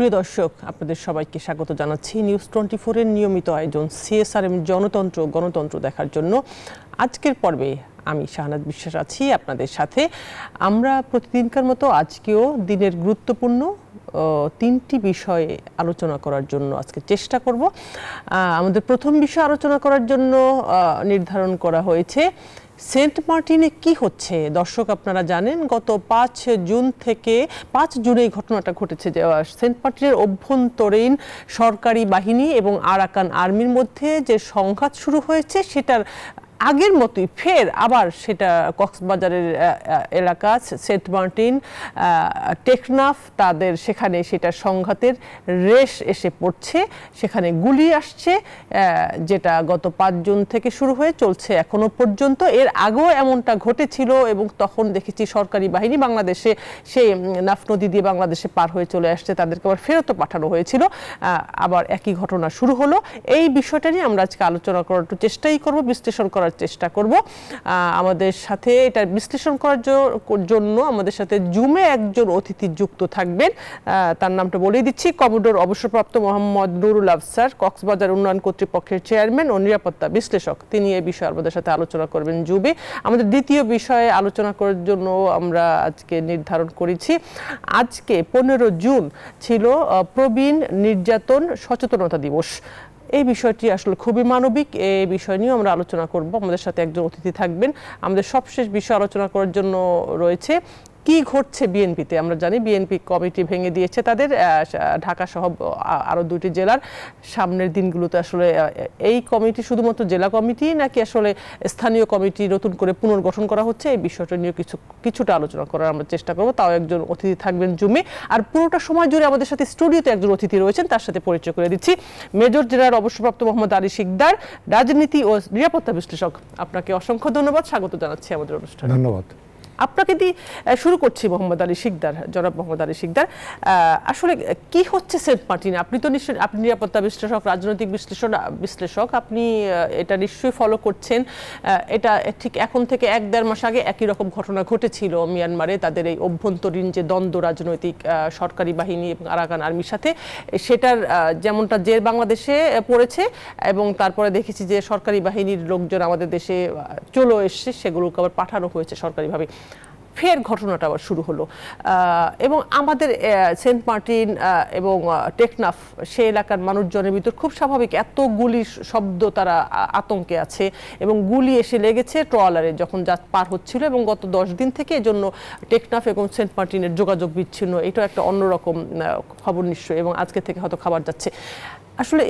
প্রিয় দর্শক, আপনাদের সবাইকে স্বাগত জানাচ্ছি নিউজ 24 এর নিয়মিত আয়োজন সিএসআরএম জনতন্ত্র গণতন্ত্র দেখার জন্য। আজকের পর্বে আমি শাহনাজ বিশ্বাস আছি আপনাদের সাথে। আমরা প্রতিদিনকার মতো আজকেও দিনের গুরুত্বপূর্ণ তিনটি বিষয়ে আলোচনা করার জন্য আজকে চেষ্টা করব। আমাদের প্রথম বিষয় আলোচনা করার জন্য নির্ধারণ করা হয়েছে সেন্ট মার্টিনে কি হচ্ছে। দর্শক, আপনারা জানেন গত 5 জুন এই ঘটনাটা ঘটেছে যে সেন্ট মার্টিনের অভ্যন্তরীণ সরকারি বাহিনী এবং আরাকান আর্মির মধ্যে যে সংঘাত শুরু হয়েছে সেটার আগের মতোই ফের আবার সেটা কক্সবাজারের এলাকা সেন্ট মার্টিন টেকনাফ তাদের সেখানে সেটা সংঘাতের রেশ এসে পড়ছে। সেখানে গুলি আসছে, যেটা গত 5 জুন থেকে শুরু হয়ে চলছে এখনো পর্যন্ত। এর আগেও এমনটা ঘটেছিল এবং তখন দেখেছি সরকারি বাহিনী বাংলাদেশে সেই নাফ নদী দিয়ে বাংলাদেশে পার হয়ে চলে আসছে, তাদেরকে আবার ফেরতও পাঠানো হয়েছিল। আবার একই ঘটনা শুরু হলো। এই বিষয়টা নিয়ে আমরা আজকে আলোচনা করার চেষ্টাই করব, বিশ্লেষণ করার চেষ্টা করব। আমাদের সাথে এটা বিশ্লেষণ করার জন্য আমাদের সাথে জুমে একজন অতিথি যুক্ত থাকবেন। তার নামটা বলেই দিচ্ছি, কমোডোর অবসরপ্রাপ্ত মোহাম্মদ নুরুল আফসার, কক্সবাজার উন্নয়ন কর্তৃপক্ষের চেয়ারম্যান ও নিরাপত্তা বিশ্লেষক। তিনি এই বিষয়ে আমাদের সাথে আলোচনা করবেন জুমে। আমাদের দ্বিতীয় বিষয়ে আলোচনা করার জন্য আমরা আজকে নির্ধারণ করেছি, আজকে 15 জুন ছিল প্রবীণ নির্যাতন সচেতনতা দিবস। এই বিষয়টি আসলে খুবই মানবিক, এই বিষয় নিয়েও আমরা আলোচনা করব। আমাদের সাথে একজন অতিথি থাকবেন। আমাদের সবশেষ বিষয় আলোচনা করার জন্য রয়েছে কি ঘটছে বিএনপিতে। আমরা জানি বিএনপি কমিটি ভেঙে দিয়েছে তাদের, ঢাকা সহ আরও 2টি জেলার। সামনের দিনগুলোতে আসলে এই কমিটি শুধুমাত্র জেলা কমিটি নাকি আসলে স্থানীয় কমিটি নতুন করে পুনর্গঠন করা হচ্ছে, এই বিষয়টা নিয়ে কিছুটা আলোচনা করার আমরা চেষ্টা করব। তাও একজন অতিথি থাকবেন জুমে। আর পুরোটা সময় জুড়ে আমাদের সাথে স্টুডিওতে একজন অতিথি রয়েছেন, তার সাথে পরিচয় করে দিচ্ছি। মেজর জেনারেল অবসরপ্রাপ্ত মোহাম্মদ আলী শিকদার, রাজনীতি ও নিরাপত্তা বিশ্লেষক। আপনাকে অসংখ্য ধন্যবাদ, স্বাগত জানাচ্ছি আমাদের অনুষ্ঠানে। ধন্যবাদ। আপনাকে দিয়ে শুরু করছি মোহাম্মদ আলী শিকদার, জনাব মোহাম্মদ আলী শিকদার। আসলে কি হচ্ছে সেন্ট মার্টিনে? আপনি তো নিশ্চয়ই, আপনি নিরাপত্তা বিশ্লেষক, রাজনৈতিক বিশ্লেষক, আপনি এটা নিশ্চয়ই ফলো করছেন। এটা ঠিক এখন থেকে 1-1.5 মাস আগে একই রকম ঘটনা ঘটেছিল মিয়ানমারে, তাদের এই অভ্যন্তরীণ যে দ্বন্দ্ব রাজনৈতিক সরকারি বাহিনী এবং আরাকান আর্মির সাথে, সেটার যেমনটা জের বাংলাদেশে পড়েছে এবং তারপরে দেখেছি যে সরকারি বাহিনীর লোকজন আমাদের দেশে চলে এসছে, সেগুলোকে আবার পাঠানো হয়েছে সরকারিভাবে। ফের ঘটনাটা আবার শুরু হলো এবং আমাদের সেন্ট মার্টিন এবং টেকনাফ সে এলাকার মানুষজনের ভিতর খুব স্বাভাবিক এত গুলির শব্দ, তারা আতঙ্কে আছে এবং গুলি এসে লেগেছে ট্রলারে যখন পার হচ্ছিল এবং গত 10 দিন থেকে এজন্য টেকনাফ এবং সেন্ট মার্টিনের যোগাযোগ বিচ্ছিন্ন। এটা একটা অন্যরকম খবর নিশ্চয়ই, এবং আজকে থেকে হয়তো খাবার যাচ্ছে। আসলে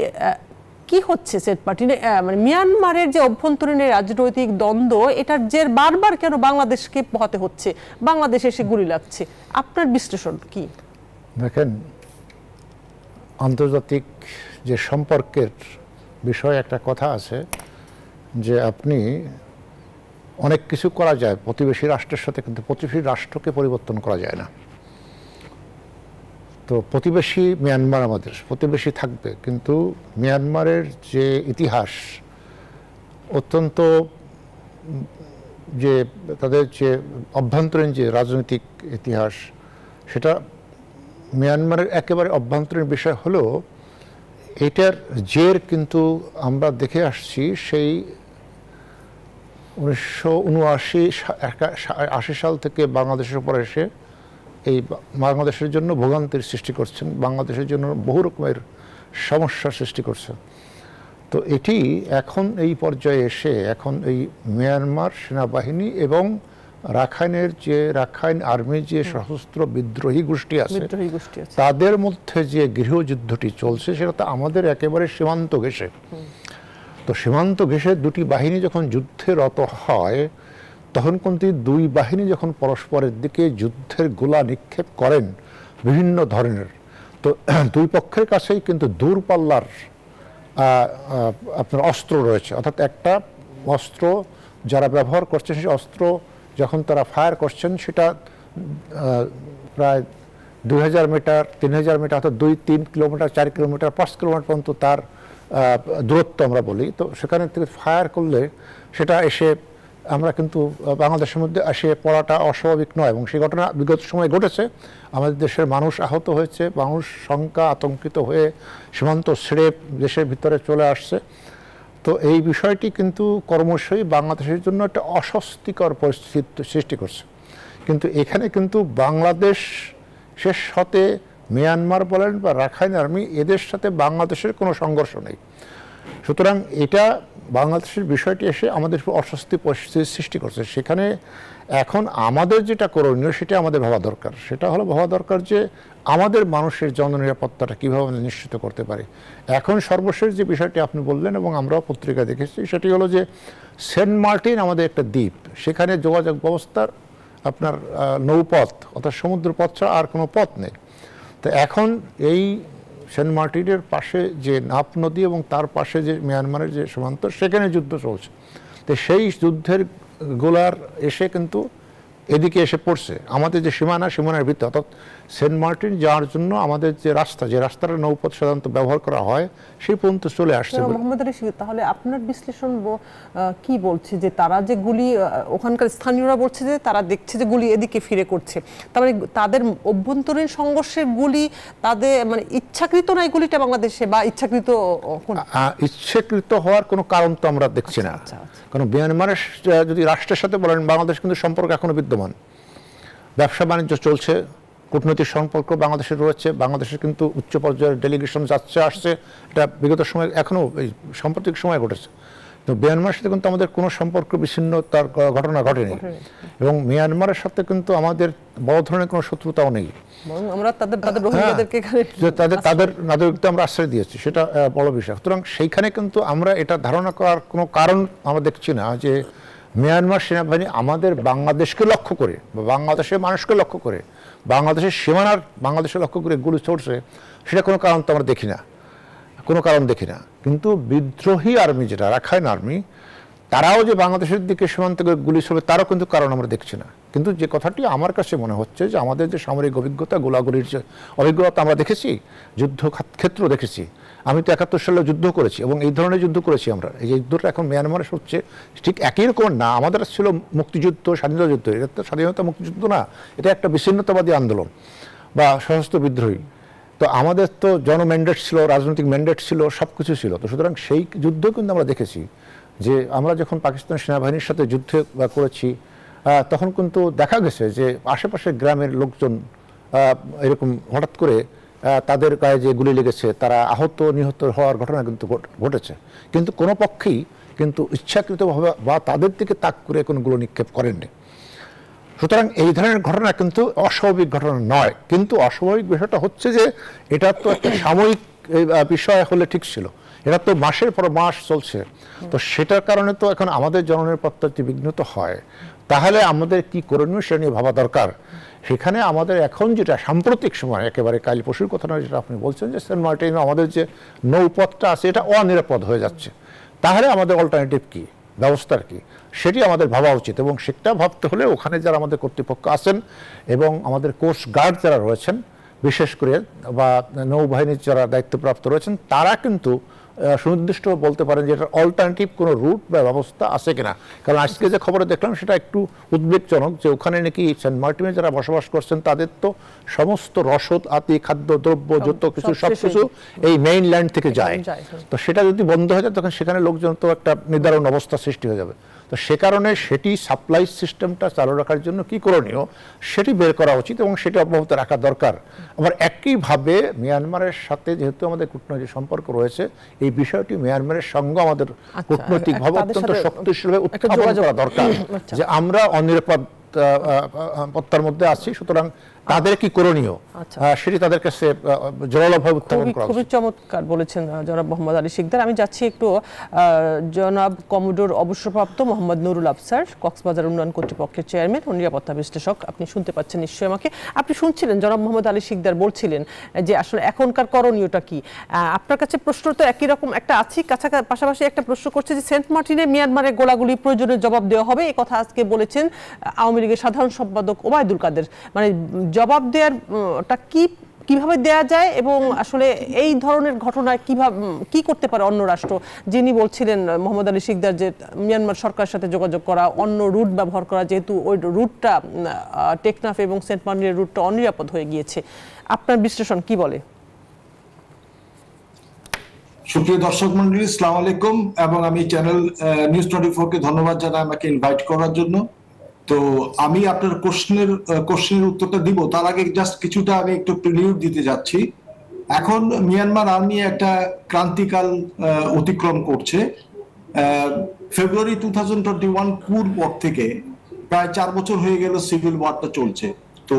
কি হচ্ছে সেন্ট মার্টিনে? মানে মিয়ানমারের যে অভ্যন্তরীণ রাজনৈতিক দ্বন্দ্ব, এটার জের বারবার কেন বাংলাদেশকে পোহাতে হচ্ছে, বাংলাদেশে এসে গুলি লাগছে? আপনার বিশ্লেষণ কি? দেখেন, আন্তর্জাতিক যে সম্পর্কের বিষয়ে একটা কথা আছে যে আপনি অনেক কিছু করা যায় প্রতিবেশী রাষ্ট্রের সাথে, কিন্তু প্রতিবেশী রাষ্ট্রকে পরিবর্তন করা যায় না। তো প্রতিবেশী মিয়ানমার আমাদের প্রতিবেশী থাকবে, কিন্তু মিয়ানমারের যে ইতিহাস অত্যন্ত, যে তাদের যে অভ্যন্তরীণ যে রাজনৈতিক ইতিহাস, সেটা মিয়ানমারের একেবারে অভ্যন্তরীণ বিষয় হলো এটার জের কিন্তু আমরা দেখে আসছি সেই 1979 সাল থেকে বাংলাদেশের উপর এসে এই বাংলাদেশের জন্য ভোগান্তির সৃষ্টি করছেন, বাংলাদেশের জন্য বহু রকমের সমস্যার সৃষ্টি করছেন। তো এটি এখন এই পর্যায়ে এসে এখন এই মিয়ানমার সেনাবাহিনী এবং রাখাইন আর্মি যে সশস্ত্র বিদ্রোহী গোষ্ঠী আছে তাদের মধ্যে যে গৃহযুদ্ধটি চলছে, সেটা তো আমাদের একেবারে সীমান্ত ঘেঁষে। তো সীমান্ত ঘেঁষে দুটি বাহিনী যখন যুদ্ধে রত হয়, তখন কিন্তু দুই বাহিনী যখন পরস্পরের দিকে যুদ্ধের গোলা নিক্ষেপ করেন বিভিন্ন ধরনের, তো দুই পক্ষের কাছেই কিন্তু দূরপাল্লার আপনার অস্ত্র রয়েছে। অর্থাৎ একটা অস্ত্র যারা ব্যবহার করছে, সেই অস্ত্র যখন তারা ফায়ার করছেন, সেটা প্রায় 2000 মিটার 3000 মিটার, অর্থাৎ 2-3 কিলোমিটার 4 কিলোমিটার 5 কিলোমিটার পর্যন্ত তার দূরত্ব আমরা বলি। তো সেখানে থেকে ফায়ার করলে সেটা এসে আমরা কিন্তু বাংলাদেশের মধ্যে আসে পড়াটা অস্বাভাবিক নয়, এবং সেই ঘটনা বিগত সময়ে ঘটেছে। আমাদের দেশের মানুষ আহত হয়েছে, মানুষ শঙ্কা আতঙ্কিত হয়ে সীমান্ত ছেড়ে দেশের ভিতরে চলে আসছে। তো এই বিষয়টি কিন্তু ক্রমশই বাংলাদেশের জন্য একটা অস্বস্তিকর পরিস্থিতি সৃষ্টি করছে। কিন্তু এখানে কিন্তু বাংলাদেশ শেষ সাথে মিয়ানমার বলেন বা রাখাইন আর্মি, এদের সাথে বাংলাদেশের কোনো সংঘর্ষ নেই। সুতরাং এটা বাংলাদেশের বিষয়টি এসে আমাদের অস্বস্তি পরিস্থিতির সৃষ্টি করছে। সেখানে এখন আমাদের যেটা করণীয় সেটা আমাদের ভাবা দরকার। সেটা হলো ভাবা দরকার যে আমাদের মানুষের জননিরাপত্তাটা কীভাবে নিশ্চিত করতে পারি। এখন সর্বশেষ যে বিষয়টি আপনি বললেন এবং আমরাও পত্রিকা দেখেছি, সেটি হলো যে সেন্ট মার্টিন আমাদের একটা দ্বীপ, সেখানে যোগাযোগ ব্যবস্থার আপনার নৌপথ অর্থাৎ সমুদ্রপথ ছাড়া আর কোনো পথ নেই। তো এখন এই সেন্ট মার্টিনের পাশে যে নাপ নদী এবং তার পাশে যে মিয়ানমারের যে সীমান্ত, সেখানে যুদ্ধ চলছে। তো সেই যুদ্ধের গোলার এসে কিন্তু এদিকে এসে পড়ছে আমাদের যে সীমানার ভিতরে, অর্থাৎ সেন্ট মার্টিন যাওয়ার জন্য আমাদের যে রাস্তার নৌপথ সাধারণত ব্যবহার করা হয় সেই পর্যন্ত চলে আসছে। মোহাম্মদ আলী শিকদার, তাহলে আপনার বিশ্লেষণ কি বলছে যে তারা যে গুলি, ওখানকার স্থানীয়রা বলছে যে তারা দেখছে যে গুলি এদিকে ফিরে করছে, তার মানে তাদের অভ্যন্তরীণ সংঘর্ষের গুলি তাদের মানে ইচ্ছাকৃত না, এই গুলিটা বাংলাদেশে বা ইচ্ছাকৃত হওয়ার কোনো কারণ তো আমরা দেখছি না। কারণ মিয়ানমারের যদি রাষ্ট্রের সাথে বলেন, বাংলাদেশ কিন্তু সম্পর্ক এখনো বিদ্যমান, ব্যবসা বাণিজ্য চলছে, কূটনৈতিক সম্পর্ক বাংলাদেশের রয়েছে, বাংলাদেশের কিন্তু উচ্চ পর্যায়ের ডেলিগেশন যাচ্ছে আসছে, এটা বিগত সময় এখনও এই সাম্প্রতিক সময় ঘটেছে। তো মিয়ানমারের সাথে কিন্তু আমাদের কোনো সম্পর্ক বিচ্ছিন্নতার ঘটনা ঘটেনি, এবং মিয়ানমারের সাথে কিন্তু আমাদের বড় ধরনের কোনো শত্রুতাও নেই। তাদের নাগরিকত্ব আমরা আশ্রয় দিয়েছি, সেটা বড় বিষয়। সুতরাং সেইখানে কিন্তু আমরা এটা ধারণা করার কোনো কারণ আমরা দেখছি না যে মিয়ানমার সেনাবাহিনী আমাদের বাংলাদেশকে লক্ষ্য করে বা বাংলাদেশের মানুষকে লক্ষ্য করে, বাংলাদেশের সীমানার বাংলাদেশে লক্ষ্য করে গুলি ছড়ছে, সেটা কোনো কারণ তো আমরা দেখি না, কোনো কারণ দেখি না। কিন্তু বিদ্রোহী আর্মি যেটা রাখাইন আর্মি, তারাও যে বাংলাদেশের দিকে সীমান্ত গুলি ছড়বে তারও কিন্তু কারণ আমরা দেখছি না। কিন্তু যে কথাটি আমার কাছে মনে হচ্ছে যে আমাদের যে সামরিক অভিজ্ঞতা, গোলাগুলির যে অভিজ্ঞতা আমরা দেখেছি, যুদ্ধক্ষেত্র দেখেছি, আমি তো 71 সালে যুদ্ধ করেছি এবং এই ধরনের যুদ্ধ করেছি আমরা। এই যুদ্ধটা এখন মিয়ানমারে হচ্ছে ঠিক একই রকম না। আমাদের ছিল মুক্তিযুদ্ধ, স্বাধীনতা যুদ্ধ, এটা তো স্বাধীনতা মুক্তিযুদ্ধ না, এটা একটা বিচ্ছিন্নতাবাদী আন্দোলন বা সশস্ত্র বিদ্রোহী। তো আমাদের তো জনম্যান্ডেট ছিল, রাজনৈতিক ম্যান্ডেট ছিল, সব কিছু ছিল। তো সুতরাং সেই যুদ্ধ কিন্তু আমরা দেখেছি যে আমরা যখন পাকিস্তান সেনাবাহিনীর সাথে যুদ্ধ করেছি, তখন কিন্তু দেখা গেছে যে আশেপাশের গ্রামের লোকজন এরকম হঠাৎ করে তাদের গায়ে যে গুলি লেগেছে, তারা আহত নিহত হওয়ার ঘটনা কিন্তু ঘটেছে। কিন্তু কোনো পক্ষেই কিন্তু ইচ্ছাকৃতভাবে বা তাদের দিকে তাক করে কোনো গুলো নিক্ষেপ করেননি। সুতরাং এই ধরনের ঘটনা কিন্তু অস্বাভাবিক ঘটনা নয়। কিন্তু অস্বাভাবিক বিষয়টা হচ্ছে যে এটা তো একটা সাময়িক বিষয় হলে ঠিক ছিল, এটা তো মাসের পর মাস চলছে। তো সেটার কারণে তো এখন আমাদের জননিরাপত্তা যদি বিঘ্নিত হয়, তাহলে আমাদের কি করণীয় সেটা নিয়ে ভাবা দরকার। সেখানে আমাদের এখন যেটা সাম্প্রতিক সময়, একেবারে কাল পরশুর কথা নয়, যেটা আপনি বলছেন যে সেন্ট মার্টিন আমাদের যে নৌপথটা আছে এটা অনিরাপদ হয়ে যাচ্ছে, তাহলে আমাদের অল্টারনেটিভ কি, ব্যবস্থার কি, সেটি আমাদের ভাবা উচিত। এবং সেটা ভাবতে হলে ওখানে যারা আমাদের কর্তৃপক্ষ আছেন এবং আমাদের কোস্ট গার্ড যারা রয়েছেন বিশেষ করে, বা নৌবাহিনীর যারা দায়িত্বপ্রাপ্ত রয়েছেন, তারা কিন্তু সুনির্দিষ্ট বলতে পারেন যে এটার অল্টারনেটিভ কোনো রুট বা ব্যবস্থা আছে কিনা। কারণ আজকে যে খবরে দেখলাম সেটা একটু উদ্বেগজনক, যে ওখানে নাকি সেন্ট মার্টিনে যারা বসবাস করছেন তাদের তো সমস্ত রসদ আদি খাদ্যদ্রব্য যত কিছু সবকিছু এই মেইন ল্যান্ড থেকে যায়। তো সেটা যদি বন্ধ হয়ে যায় তখন সেখানে লোকজন তো একটা নির্ধারণ অবস্থা সৃষ্টি হয়ে যাবে। তো সে কারণে সেটি সাপ্লাই সিস্টেমটা চালু রাখার জন্য কি করণীয় সেটি বের করা উচিত এবং সেটি অব্যাহত রাখা দরকার। আবার একইভাবে মিয়ানমারের সাথে যেহেতু আমাদের কূটনৈতিক সম্পর্ক রয়েছে, এই বিষয়টি মিয়ানমারের সঙ্গে আমাদের কূটনৈতিকভাবে অত্যন্ত শক্তিশালীভাবে উত্থাপন করা দরকার যে আমরা অনিরাপত্তার মধ্যে আছি, সুতরাং তাদের কি করণীয় সেটি তাদের কাছে জোরালোভাবে উত্থাপন করা। খুবই চমৎকার বলেছেন জনাব মোহাম্মদ আলী শিকদার। আমি যাচ্ছি একটু জনাব কমোডোর অবসরপ্রাপ্ত মোহাম্মদ নুরুল আফসার, কক্সবাজার উন্নয়ন কর্তৃপক্ষের চেয়ারম্যান ও নিরাপত্তা বিশ্লেষক। আপনি শুনতে পাচ্ছেন নিশ্চয়ই আমাকে। আপনি শুনছিলেন জনাব মোহাম্মদ আলী শিকদার বলছিলেন যে আসলে এখনকার করণীয়টা কি। আপনার কাছে প্রশ্ন তো একই রকম একটা আছে, পাশাপাশি একটা প্রশ্ন করছে যে সেন্ট মার্টিনে মিয়ানমারের গোলাগুলি প্রয়োজনীয় জবাব দেওয়া হবে, এই কথা আজকে বলেছেন আওয়ামী লীগের সাধারণ সম্পাদক ওবায়দুল কাদের। মানে জবাব দেওয়ারটা কিভাবে দেয়া যায় এবং আসলে এই ধরনের ঘটনায় কি করতে পারে অন্য রাষ্ট্র? যিনি বলছিলেন মোহাম্মদ আলী শিকদার যে মিয়ানমার সরকারের সাথে যোগাযোগ করা, অন্য রুট ব্যবহার করা, যেহেতু ওই রুটটা টেকনাফ এবং সেন্ট মার্টিনের রুটটা অনিরাপদ হয়ে গিয়েছে। আপনার বিশ্লেষণ কি বলে? সুপ্রিয় দর্শক মন্ডলী, আসসালামু আলাইকুম, এবং আমি চ্যানেল নিউজ 24 কে ধন্যবাদ জানাই আমাকে ইনভাইট করার জন্য। তো আমি আপনার কোশ্চেনের উত্তরটা দিব, তার আগে জাস্ট কিছুটা আমি একটু প্রিলিউড দিতে যাচ্ছি। এখন মিয়ানমার আর্মি একটা ক্রান্তিকাল অতিক্রম করছে। ফেব্রুয়ারি 2021 কুর পর থেকে প্রায় 4 বছর হয়ে গেল সিভিল ওয়ারটা চলছে। তো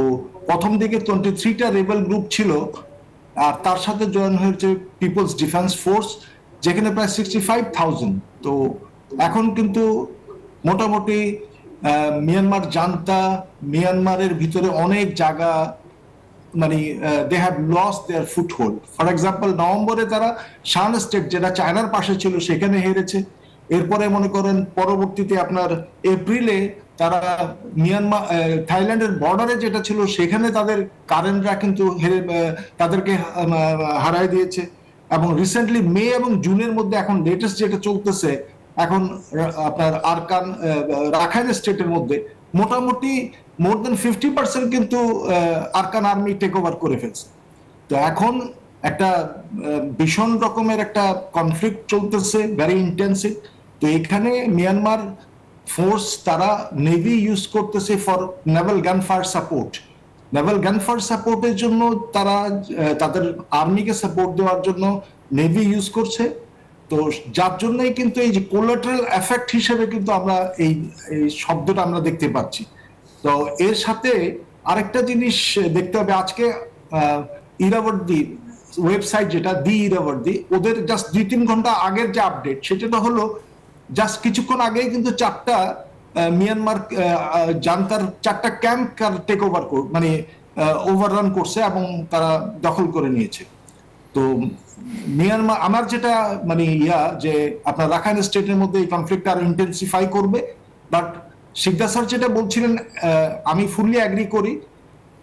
প্রথম দিকে 23টা রেবেল গ্রুপ ছিল, আর তার সাথে জয়েন হয়েছে পিপলস ডিফেন্স ফোর্স, যেখানে প্রায় 65,000। তো এখন কিন্তু মোটামুটি মিয়ানমার জান্তা, মিয়ানমারের ভিতরে অনেক জায়গা মানে they have lost their foothold. For example, নভেম্বরে তারা শান স্টেট, যেটা চায়নার পাশে ছিল, সেখানে হেরেছে। এরপরে মনে করেন পরবর্তীতে আপনার এপ্রিলে তারা মিয়ানমার থাইল্যান্ডের বর্ডারে যেটা ছিল সেখানে তাদের কারেন্টরা কিন্তু তাদেরকে হারাই দিয়েছে। এবং রিসেন্টলি মে এবং জুনের মধ্যে এখন লেটেস্ট যেটা চলতেছে, এখন আপনার আরকান রাখাইন স্টেটের মধ্যে মোটামুটি মোর দেন 50% কিন্তু আরকান আর্মি টেক ওভার করে ফেলছে। তো এখন একটা ভীষণ রকমের একটা কনফ্লিক্ট চলতেছে, ভেরি ইন্টেন্সিভ। তো এখানে মিয়ানমার ফোর্স তারা নেভি ইউজ করতেছে ফর নেভাল গানফায়ার সাপোর্ট। নেভাল গানফায়ার সাপোর্টের জন্য তারা তাদের আর্মিকে সাপোর্ট দেওয়ার জন্য নেভি ইউজ করছে। তো যার জন্যই কিন্তু এই যে কোলাটারাল এফেক্ট হিসেবে কিন্তু আমরা এই শব্দটা আমরা দেখতে পাচ্ছি। তো এর সাথে আরেকটা জিনিস দেখতে হবে, আজকে ইরাবর্দী ওয়েবসাইট, যেটা দি ইরাবর্দী, ওদের জাস্ট 2-3 ঘন্টা আগের যে আপডেট, সেটা হলো জাস্ট কিছুক্ষণ আগেই কিন্তু 4টা মিয়ানমার জান্তার 4টা ক্যাম্প টেক ওভার মানে ওভাররান করছে এবং তারা দখল করে নিয়েছে। তো মিয়ানমার, আমার যেটা মানে যে আপনার রাখাইন স্টেটের মধ্যে এই কনফ্লিক্ট আরো ইন্টেন্সিফাই করবে। বাট শিকদার স্যার যেটা বলছিলেন, আমি ফুললি অ্যাগ্রি করি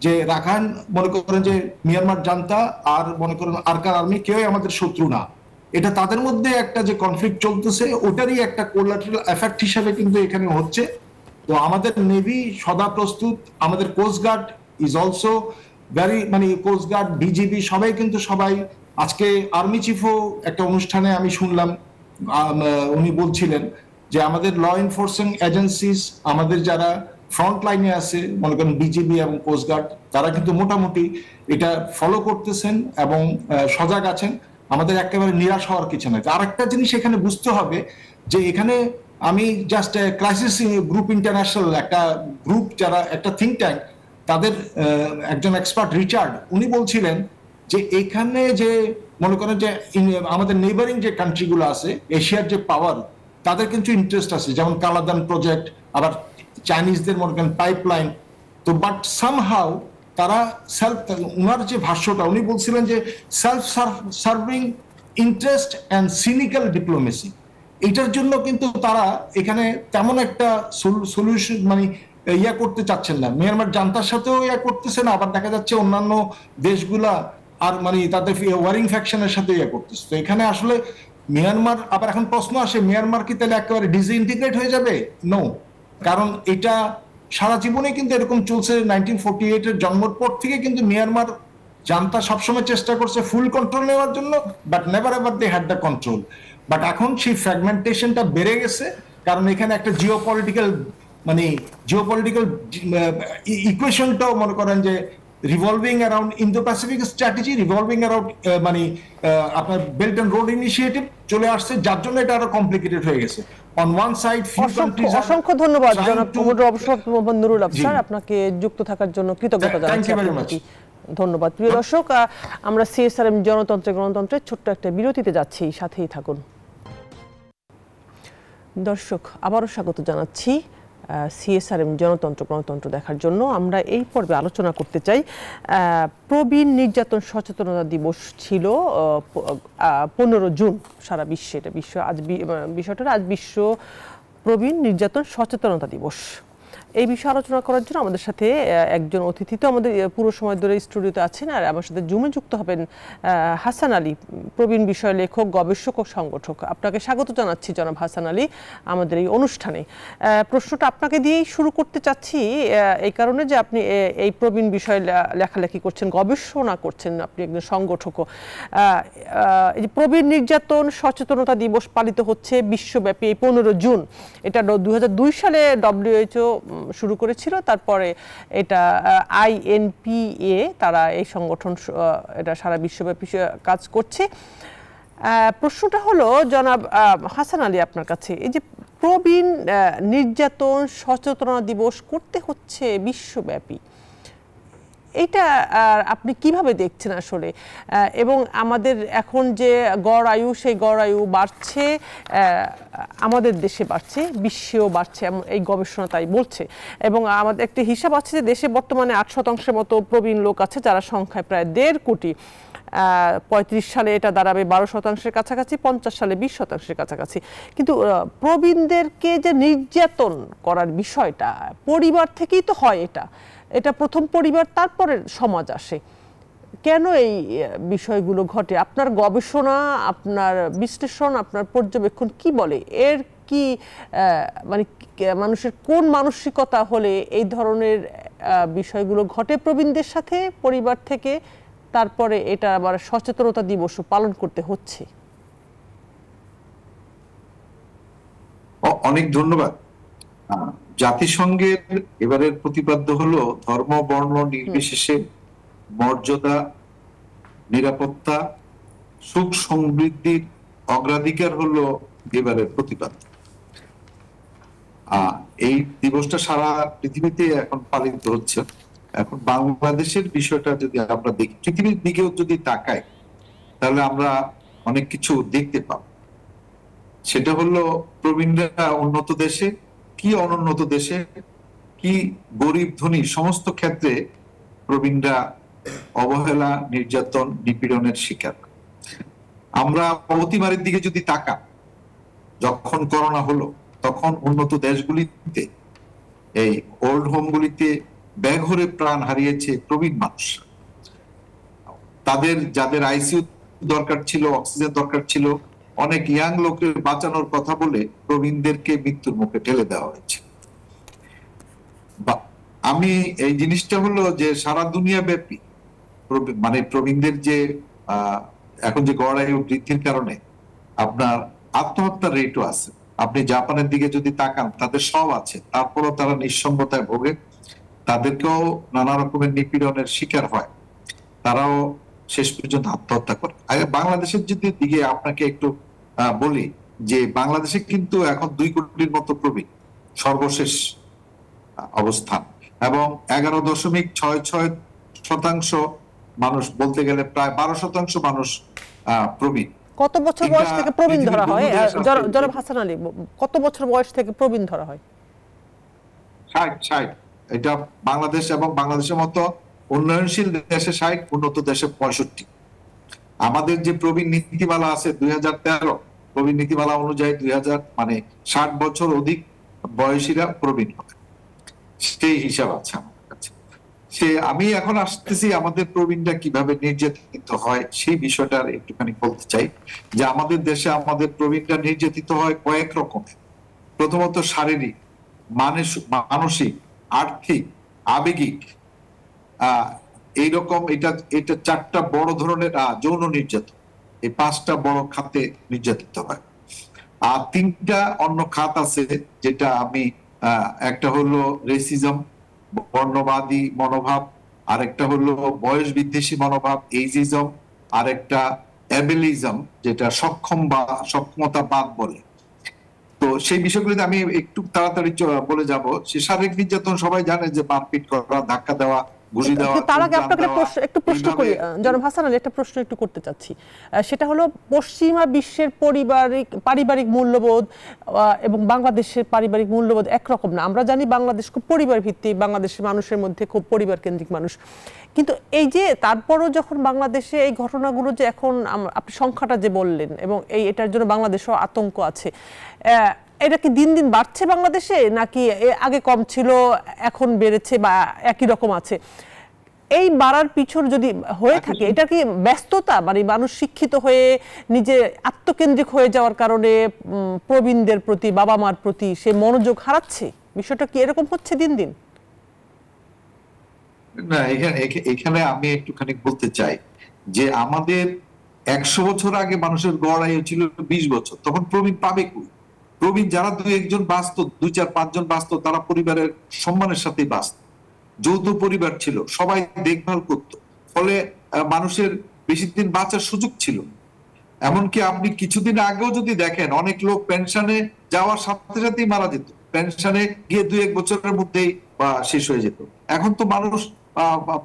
যে রাখাইন মনে করেন যে মিয়ানমার জান্তা আর মনে করেন আরকান আর্মি কেউই আমাদের শত্রু না। এটা তাদের মধ্যে একটা যে কনফ্লিক্ট চলতেছে, ওটারই একটা কোলাটারাল এফেক্ট হিসেবে কিন্তু এখানে হচ্ছে। তো আমাদের নেভি সদা প্রস্তুত, আমাদের coast guard is also very, মানে কোস্ট গার্ড, বিজিবি সবাই কিন্তু সবাই। আজকে আর্মি চিফও একটা অনুষ্ঠানে আমি শুনলাম, উনি বলছিলেন যে আমাদের ল এনফোর্সিং এজেন্সিস, আমাদের যারা ফ্রন্ট লাইনে আছে মনে করেন বিজিবি এবং কোস্ট গার্ড, তারা কিন্তু মোটামুটি এটা ফলো করতেছেন এবং সজাগ আছেন। আমাদের একেবারে নিরাশ হওয়ার কিছু নয়। আর একটা জিনিস এখানে বুঝতে হবে যে এখানে আমি জাস্ট ক্রাইসিস গ্রুপ ইন্টারন্যাশনাল একটা গ্রুপ, যারা একটা থিঙ্ক ট্যাঙ্ক, তাদের একজন এক্সপার্ট রিচার্ড, উনি বলছিলেন যে এখানে যে মনে করেন যে আমাদের নেইবারিং যে কান্ট্রিগুলো আছে, এশিয়ার যে পাওয়ার, তাদের কিন্তু ইন্টারেস্ট আছে, যেমন কালাদান প্রজেক্ট, আবার চাইনিজদের মনে করেন পাইপলাইন। তো বাট সামহাউ তারা উনার যে ভাষ্যটা, উনি বলছিলেন যে self serving interest and cynical diplomacy, এটার জন্য কিন্তু তারা এখানে তেমন একটা সলিউশন মানে করতে চাচ্ছেন না। মিয়ানমার জান্তার সাথেও করতেছে না, আবার দেখা যাচ্ছে অন্যান্য দেশগুলা আর মানে তাদের ওয়ারিং ফ্যাকশনের সাথে করতেছে। তো এখানে আসলে মিয়ানমার, আবার এখন প্রশ্ন আসে, মিয়ানমার কি তাহলে একেবারে ডিসইন্টিগ্রেট হয়ে যাবে? নো, কারণ এটা সারা জীবনে কিন্তু এরকম চলছে। 1948-এর জন্মের পর থেকে কিন্তু মিয়ানমার জান্তা সবসময় চেষ্টা করছে ফুল কন্ট্রোল নেওয়ার জন্য, but never ever they had the control. But এখন সেই ফ্র্যাগমেন্টেশনটা বেড়ে গেছে, কারণ এখানে একটা জিওপলিটিক্যাল ইকুয়েশনটাও মনে করেন যে revolving around Indo Pacific strategy, revolving around মানে আপনার বেল্ট অ্যান্ড রোড ইনিশিয়েটিভ চলে আসছে, যার জন্য এটা আরো কমপ্লিকেটেড হয়ে গেছে। অন ওয়ান সাইড অসংখ্য ধন্যবাদ জনাব কমোডর অবসর মোহাম্মদ নুরুল আফসার, আপনাকে যুক্ত থাকার জন্য কৃতজ্ঞতা জানাচ্ছি। ধন্যবাদ। প্রিয় দর্শক, আমরা সিএসআরএম গণতন্ত্রের ছোট্ট একটা বিরতিতে যাচ্ছি, সাথেই থাকুন। দর্শক, আবারও স্বাগত জানাচ্ছি সিএসআরএম গণতন্ত্র দেখার জন্য। আমরা এই পর্বে আলোচনা করতে চাই, প্রবীণ নির্যাতন সচেতনতা দিবস ছিল 15 জুন সারা বিশ্বে, এটা বিষয়টা আজ বিশ্ব প্রবীণ নির্যাতন সচেতনতা দিবস। এই বিষয়ে আলোচনা করার জন্য আমাদের সাথে একজন অতিথি তো আমাদের পুরো সময় ধরে স্টুডিওতে আছেন, আর আমার সাথে জুমে যুক্ত হবেন হাসান আলী, প্রবীণ বিষয় লেখক, গবেষক ও সংগঠক। আপনাকে স্বাগত জানাচ্ছি জনাব হাসান আলী আমাদের এই অনুষ্ঠানে। প্রশ্নটা আপনাকে দিয়েই শুরু করতে চাচ্ছি, এই কারণে যে আপনি এই প্রবীণ বিষয়ে লেখালেখি করছেন, গবেষণা করছেন, আপনি একজন সংগঠকও। এই যে প্রবীণ নির্যাতন সচেতনতা দিবস পালিত হচ্ছে বিশ্বব্যাপী এই 15 জুন। এটা 2002 সালে WHO শুরু করেছিল, তারপরে এটা INPA তারা এই সংগঠন এটা সারা বিশ্বব্যাপী কাজ করছে। প্রশ্নটা হলো জনাব হাসান আলী আপনার কাছে, এই যে প্রবীণ নির্যাতন সচেতনতা দিবস করতে হচ্ছে বিশ্বব্যাপী, এটা আপনি কিভাবে দেখছেন আসলে? এবং আমাদের এখন যে গড় আয়ু, সেই গড় আয়ু বাড়ছে, আমাদের দেশে বাড়ছে, বিশ্বেও বাড়ছে, এই গবেষণা তাই বলছে। এবং আমাদের একটি হিসাব আছে যে দেশে বর্তমানে 8% মতো প্রবীণ লোক আছে, যারা সংখ্যায় প্রায় 1.5 কোটি। 35 সালে এটা দাঁড়াবে 12% কাছাকাছি, 50 সালে 20% কাছাকাছি। কিন্তু প্রবীণদেরকে যে নির্যাতন করার বিষয়টা পরিবার থেকেই তো হয়, এটা প্রথম পরিবার, তারপরে সমাজ আসে। কেন এই বিষয়গুলো ঘটে? আপনার গবেষণা, আপনার বিশ্লেষণ, আপনার পর্যবেক্ষণ কি বলে? এর কি মানে মানুষের কোন মানসিকতা হলে এই ধরনের বিষয়গুলো ঘটে প্রবীণদের সাথে পরিবার থেকে, তারপরে এটা আবার সচেতনতা দিবসও পালন করতে হচ্ছে? অনেক ধন্যবাদ। জাতিসংঘের এবারের প্রতিপাদ্য হলো ধর্ম বর্ণ নির্বিশেষে মর্যাদা, নিরাপত্তা, সুখ সমৃদ্ধির অগ্রাধিকার হলো এবারের প্রতিপাদ্য। এই দিবসটা সারা পৃথিবীতে এখন পালিত হচ্ছে। এখন বাংলাদেশের বিষয়টা যদি আমরা দেখি, পৃথিবীর দিকেও যদি তাকাই, তাহলে আমরা অনেক কিছু দেখতে পাব। সেটা হলো প্রবীণরা উন্নত দেশে কি অনুন্নত দেশে কি গরিব ধনী সমস্ত ক্ষেত্রে প্রবীণরা অবহেলা, নির্যাতন, নিপীড়নের শিকার। আমরা অতিমারির দিকে যদি তাকাই, যখন করোনা হলো তখন উন্নত দেশগুলিতে এই ওল্ড হোমগুলিতে বেঘরে প্রাণ হারিয়েছে প্রবীণ মানুষ। যাদের আইসিইউ দরকার ছিল, অক্সিজেন দরকার ছিল, অনেক ইয়াং লোকের বাঁচানোর কথা বলে প্রবীণদেরকে মৃত্যুর মুখে ঠেলে দেওয়া হয়েছে। আমি এই জিনিসটা হলো যে সারা দুনিয়া ব্যাপী মানে প্রবীণদের যে এখন যে গড় আয়ু বৃদ্ধির কারণে আপনার আত্মহত্যার রেটও আছে। আপনি জাপানের দিকে যদি তাকান, তাদের সব আছে, তারপরও তারা নিঃসঙ্গতায় ভোগে, তাদেরকেও নানা রকমের নিপীড়নের শিকার হয়, তারাও শেষ পর্যন্ত আত্মহত্যা করে। বাংলাদেশের যদি দিকে আপনাকে একটু বলি যে বাংলাদেশে কিন্তু এখন 2 কোটির মতো প্রবীণ সর্বশেষ অবস্থান, এবং 11.66% মানুষ, বলতে গেলে প্রায় 12% মানুষ প্রবীণ। কত বছর বয়স থেকে প্রবীণ ধরা হয় জনাব হাসান আলী? কত বছর বয়স থেকে প্রবীণ ধরা হয়? 60। এটা বাংলাদেশ এবং বাংলাদেশের মতো উন্নয়নশীল দেশে 60, উন্নত দেশে 65। আমাদের যে প্রবীণ নীতিমালা আছে 2013 প্রবীণ নীতিমালা অনুযায়ী 2000 মানে 60 বছর অধিক বয়সীরা প্রবীণ হবে, সেই হিসাব আছে আমার কাছে। আমি এখন আসতেছি আমাদের প্রবীণরা কিভাবে নির্যাতিত হয় সেই বিষয়টা একটুখানি বলতে চাই। যে আমাদের দেশে আমাদের প্রবীণরা নির্যাতিত হয় কয়েক রকমের। প্রথমত শারীরিক, মানসিক, আর্থিক, আবেগিক, এইরকম এটা 4টা বড় ধরনের যৌন নির্যাতন, এই 5টা বড় খাতে নির্যাতিত হয়। আর 3টা অন্য খাত আছে, যেটা আমি একটা হলো রেসিজম, বর্ণবাদী মনোভাব, আরেকটা হলো বয়স বিদ্বেষী মনোভাব, এইজিজম, আরেকটা অ্যাবেলিজম, যেটা সক্ষমতাবাদ বলে। তো সেই বিষয়গুলিতে আমি একটু তাড়াতাড়ি বলে যাব। সে শারীরিক নির্যাতন সবাই জানে, যে মারপিট করা, ধাক্কা দেওয়া, ঘুষি দেওয়া। তার আগে আপনাকে একটু প্রশ্ন করি জনাব হাসান আলী, একটা প্রশ্ন একটু করতে চাচ্ছি। সেটা হলো পশ্চিমা বিশ্বের পারিবারিক মূল্যবোধ এবং বাংলাদেশের পারিবারিক মূল্যবোধ একরকম না। আমরা জানি বাংলাদেশ খুব পরিবার ভিত্তিক, বাংলাদেশের মানুষের মধ্যে খুব পরিবার কেন্দ্রিক মানুষ। কিন্তু এই যে তারপরও যখন বাংলাদেশে এই ঘটনাগুলো যে এখন আপনি সংখ্যাটা যে বললেন, এবং এটার জন্য বাংলাদেশেও আতঙ্ক আছে, এটা কি দিন দিন বাড়ছে বাংলাদেশে, নাকি আগে কম ছিল এখন বেড়েছে, বা একই রকম আছে? এই বাড়ার পিছন যদি হয়ে থাকে, এটা কি ব্যস্ততা, মানে মানুষ শিক্ষিত হয়ে নিজে আত্মকেন্দ্রিক হয়ে যাওয়ার কারণে প্রবীণদের প্রতি, বাবা মার প্রতি সে মনোযোগ হারাচ্ছে? বিষয়টা কি এরকম হচ্ছে দিন দিন? না, এখানে আমি একটুখানি বলতে চাই যে আমাদের 100 বছর আগে মানুষের গড় আয়ু ছিল 20 বছর, তখন প্রবীণ পাবে কই? প্রবীণ যারা 2-1 জন বাঁচত, 2-4-5 জন বাঁচত, তারা পরিবারের সম্মানের সাথেই বাঁচত। যৌথ পরিবার ছিল, সবাই দেখভাল করত, ফলে মানুষের বেশি দিন বাঁচার সুযোগ ছিল। এমনকি আপনি কিছুদিন আগেও যদি দেখেন, অনেক লোক পেনশনে যাওয়ার সাথে সাথেই মারা যেত, পেনশনে গিয়ে 2-1 বছরের মধ্যেই শেষ হয়ে যেত। এখন তো মানুষ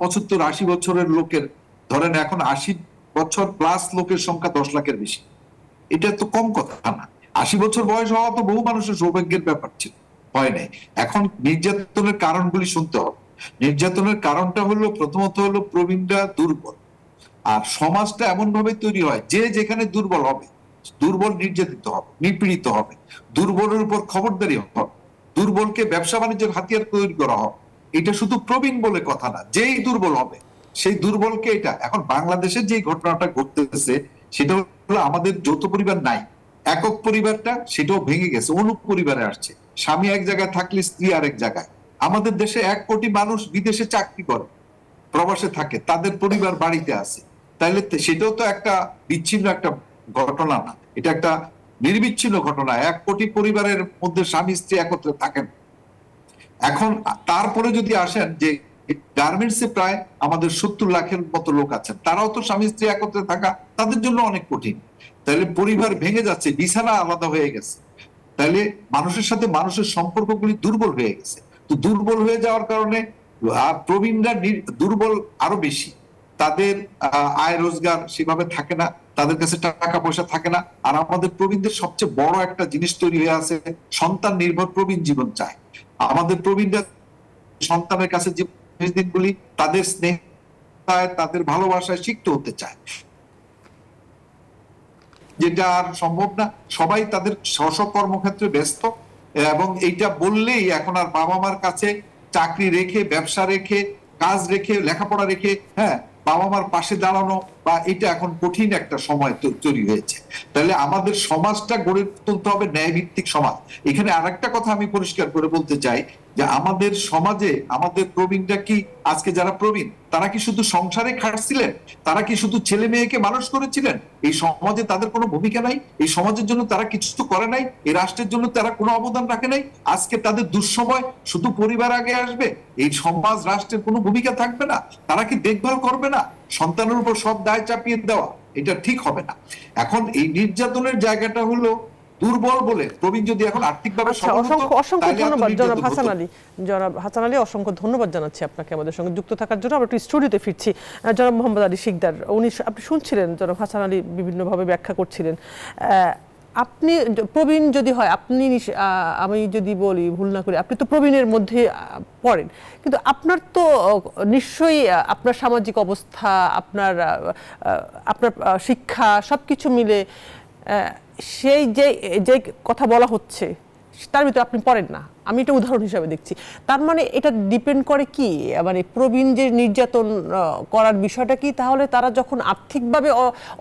75-80 বছরের লোকের, ধরেন এখন 80 বছর প্লাস লোকের সংখ্যা 10 লাখের বেশি। এটা তো কম কথা না। 80 বছর বয়স হওয়া তো বহু মানুষের সৌভাগ্যের ব্যাপার ছিল, হয় নাই। এখন নির্যাতনের কারণগুলি শুনতে হবে। নির্যাতনের কারণটা হলো, প্রথমত হলো প্রবীণরা দুর্বল, আর সমাজটা এমন ভাবে তৈরি হয় যে যেখানে দুর্বল হবে, দুর্বল নির্যাতিত হবে, নিপীড়িত হবে, দুর্বলের উপর খবরদারি হবে, দুর্বলকে ব্যবসা বাণিজ্যের হাতিয়ার তৈরি করা হবে। এটা শুধু প্রবীণ বলে কথা না, যেই দুর্বল হবে সেই দুর্বলকে, এটা এখন বাংলাদেশের যে ঘটনাটা ঘটতেছে সেটা হলো আমাদের যৌথ পরিবার নাই, একক পরিবারটা সেটাও ভেঙে গেছে, অনুপ পরিবারে আসছে। স্বামী এক জায়গায় থাকলে স্ত্রী আরেক জায়গায়। আমাদের দেশে 1 কোটি মানুষ বিদেশে চাকরি করে, প্রবাসে থাকে, তাদের পরিবার বাড়িতে আছে। তাইলে সেটাও তো একটা বিচ্ছিন্ন একটা ঘটনা না, এটা একটা নির্বিচ্ছিন্ন ঘটনা। 1 কোটি পরিবারের মধ্যে স্বামী স্ত্রী একত্রে থাকেন। এখন তারপরে যদি আসেন যে গার্মেন্টসে প্রায় আমাদের 70 লাখের মতো লোক আছেন, তারাও তো স্বামী স্ত্রী একত্রে থাকা তাদের জন্য অনেক কঠিন। তাহলে পরিবার ভেঙে যাচ্ছে, বিছানা আলাদা হয়ে গেছে, তাহলে মানুষের সাথে মানুষের সম্পর্কগুলি দুর্বল হয়ে গেছে। তো দুর্বল হয়ে যাওয়ার কারণে প্রবীণরা দুর্বল আরো বেশি, তাদের আয় রোজগার সেভাবে থাকে না, তাদের কাছে টাকা পয়সা থাকে না। আর আমাদের প্রবীণদের সবচেয়ে বড় একটা জিনিস তৈরি হয়ে আছে, সন্তান নির্ভর প্রবীণ জীবন চায়। আমাদের প্রবীণরা সন্তানের কাছে যে দিনগুলি, তাদের স্নেহ, তাদের ভালোবাসায় শিখতে হতে চায়, যেটা আর সম্ভব না। সবাই তাদের স্ব কর্মক্ষেত্রে ব্যস্ত, এবং এইটা বললেই এখন আর বাবা মার কাছে চাকরি রেখে, ব্যবসা রেখে, কাজ রেখে, লেখাপড়া রেখে বাবা মার পাশে দাঁড়ানো, বা এটা এখন কঠিন একটা সময় তৈরি হয়েছে। তাহলে আমাদের সমাজটা গড়ে তুলতে হবে ন্যায়ভিত্তিক সমাজ। এখানে আরেকটা কথা আমি পরিষ্কার করে বলতে চাই যে আমাদের সমাজে আমাদের প্রবীণরা কি, আজকে যারা প্রবীণ তারা কি শুধু সংসারে খাটছিলেন? তারা কি শুধু ছেলে মেয়েকে মানুষ করেছিলেন? এই সমাজে তাদের কোনো ভূমিকা নাই? এই সমাজের জন্য তারা কিছু তো করে নাই? এই রাষ্ট্রের জন্য তারা কোনো অবদান রাখে নাই? আজকে তাদের দুঃসময় শুধু পরিবার আগে আসবে, এই সমাজ রাষ্ট্রের কোনো ভূমিকা থাকবে না? তারা কি দেখভাল করবে না? সন্তানের উপর সব দায় চাপিয়ে দেওয়া, এটা ঠিক হবে না। এখন এই নির্যাতনের জায়গাটা হলো দুর্বল বলে প্রবীণ যদি এখন আর্থিকভাবে অসংখ্য ধন্যবাদ জনাব হাসান আলী। জনাব হাসান আলী, অসংখ্য ধন্যবাদ জানাচ্ছি আপনাকে আমাদের সঙ্গে যুক্ত থাকার জন্য। আমরা একটু স্টুডিওতে ফিরছি। জনাব মোহাম্মদ আলী শিকদার, আপনি শুনছিলেন জনাব হাসান আলী বিভিন্নভাবে ব্যাখ্যা করছিলেন। আপনি প্রবীণ যদি হয়, আপনি, আমি যদি বলি ভুল না করি, আপনি তো প্রবীণের মধ্যে পড়েন, কিন্তু আপনার তো নিশ্চয়ই আপনার সামাজিক অবস্থা, আপনার শিক্ষা সবকিছু মিলে সেই যে কথা বলা হচ্ছে তার ভিতরে আপনি পড়েন না, আমি এটা উদাহরণ হিসাবে দেখছি। তার মানে এটা ডিপেন্ড করে কি, মানে প্রবীণ যে নির্যাতন করার বিষয়টা কি, তাহলে তারা যখন আর্থিকভাবে